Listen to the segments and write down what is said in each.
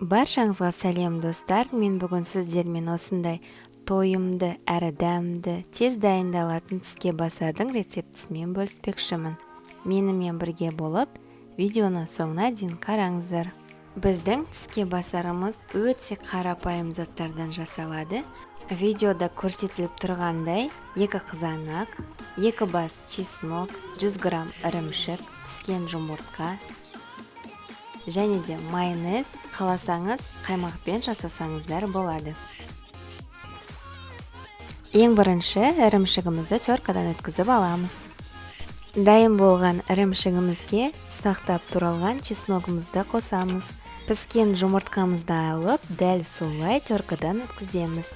Баршаңызға сәлем достар, мен бүгін сіздермен осындай тойымды әрі дәмді, тез дайындалатын тіске басардың рецептісімен бөліспекшімін. Менімен бірге болып, видеоны соңына дейін қараңыздар. Біздің тіске басарымыз өте қарапайым заттардан жасалады. Видеода көрсетіліп тұрғандай, 2 қызанақ, 2 бас чеснок, 100 грамм ірімшік, піскен жұмыртқа, және де майонез, қаласаңыз қаймақпен жасасаңыздар болады. Ең бірінші ірімшігімізді теркадан өткізіп аламыз. Дайын болған ірімшігімізге сақтап туралған чесногымызды қосамыз. Піскен жұмыртқамызды алып, дәл солай теркадан өткіземіз.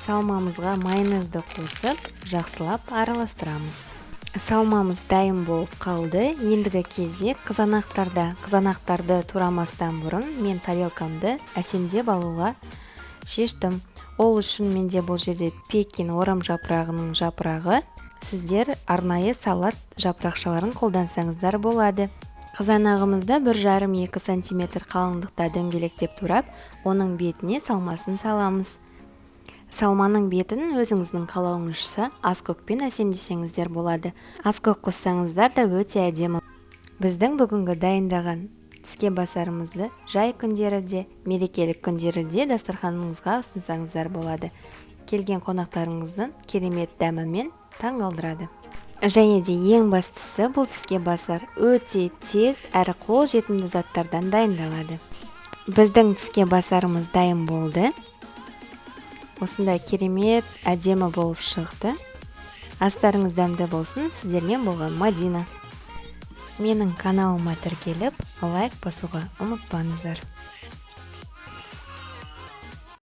Салмамызға майонезді қосып, жақсылап араластырамыз. Салмамыз дайын болып қалды. Ендігі кезде қызанақтарды турамастан бұрын мен тарелкамды әсемдеп алуға шештім. Ол үшін менде бұл жерде Пекин орам жапырағының жапырағы. Сіздер арнайы салат жапырақшаларын қолдансаңыздар болады. Қызанағымызды 1,5-2 см қалыңдықта дөңгелектеп турап, оның бетіне салмасын саламыз. Салманың бетін өзіңіздің қалауыңызша аскөкпен әсемдесеңіздер болады. Аскөк қоссаңыздар да өте әдемі. Біздің бүгінгі дайындаған тіске басарымызды жай күндері де, мерекелік күндері де дастарханыңызға ұсынсаңыздар болады. Келген қонақтарыңыздың керемет дәмімен таңғалдырады. Және де ең бастысы, бұл тіске басар өте тез әрі қол жетімді заттардан дайындалады. Біздің тіске басарымыз дайын болды. Осындай керемет, әдемі болып шықты. Астарыңыз дәмді болсын. Сіздермен болған Мадина. Менің каналыма тіркеліп, лайк басуға ұмытпаңыздар.